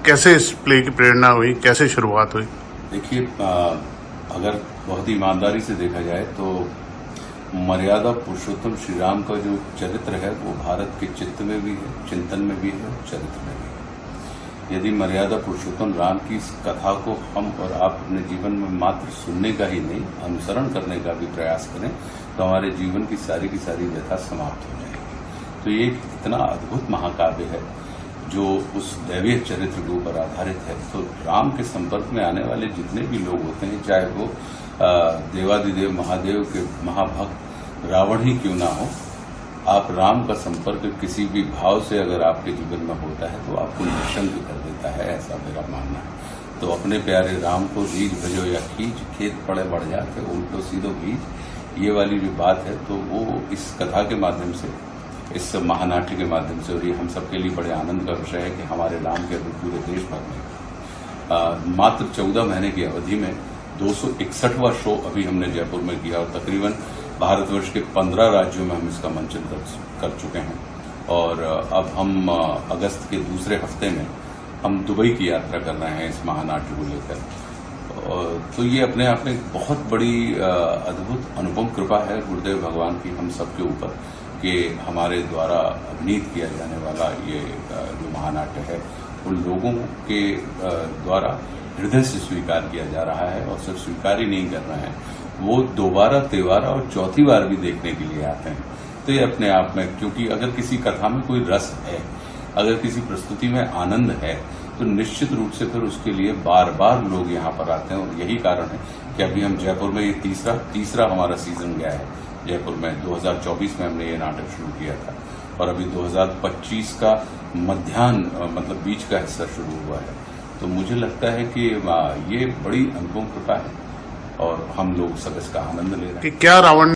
कैसे इस प्ले की प्रेरणा हुई, कैसे शुरुआत हुई? देखिए, अगर बहुत ईमानदारी से देखा जाए तो मर्यादा पुरुषोत्तम श्री राम का जो चरित्र है वो भारत के चित्त में भी है, चिंतन में भी है, चरित्र में भी है। यदि मर्यादा पुरुषोत्तम राम की इस कथा को हम और आप अपने जीवन में मात्र सुनने का ही नहीं, अनुसरण करने का भी प्रयास करें तो हमारे जीवन की सारी व्यथा समाप्त हो जाएगी। तो ये इतना अद्भुत महाकाव्य है जो उस दैवीय चरित्र के ऊपर आधारित है। तो राम के संपर्क में आने वाले जितने भी लोग होते हैं, चाहे वो देवादिदेव महादेव के महाभक्त रावण ही क्यों ना हो, आप राम का संपर्क किसी भी भाव से अगर आपके जीवन में होता है तो आपको निशंक कर देता है, ऐसा मेरा मानना है। तो अपने प्यारे राम को रीझ भजो या खींच, खेत पड़े बढ़ जाते उल्टो सीधो बीज, ये वाली जो बात है तो वो इस कथा के माध्यम से, इस महानाट्य के माध्यम से, और ये हम सबके लिए बड़े आनंद का विषय है कि हमारे राम के अभी पूरे देश भर में मात्र 14 महीने की अवधि में 261वां शो अभी हमने जयपुर में किया और तकरीबन भारतवर्ष के 15 राज्यों में हम इसका मंचन कर चुके हैं। और अब हम अगस्त के दूसरे हफ्ते में हम दुबई की यात्रा कर रहे हैं इस महानाट्य को लेकर। तो ये अपने आप में बहुत बड़ी अद्भुत अनुपम कृपा है गुरुदेव भगवान की हम सबके ऊपर कि हमारे द्वारा अभिनीत किया जाने वाला ये जो महानाट्य है उन लोगों के द्वारा हृदय से स्वीकार किया जा रहा है। और सिर्फ स्वीकार ही नहीं कर रहे हैं, वो दोबारा, तिबारा और चौथी बार भी देखने के लिए आते हैं। तो ये अपने आप में, क्योंकि अगर किसी कथा में कोई रस है, अगर किसी प्रस्तुति में आनंद है तो निश्चित रूप से फिर उसके लिए बार बार लोग यहाँ पर आते हैं। और यही कारण है कि अभी हम जयपुर में ये तीसरा हमारा सीजन गया है। जयपुर में 2024 में हमने ये नाटक शुरू किया था और अभी 2025 का मध्याह्न मतलब बीच का हिस्सा शुरू हुआ है। तो मुझे लगता है कि ये बड़ी अनुपम कृपा है और हम लोग सब इसका आनंद ले रहे हैं। कि क्या रावण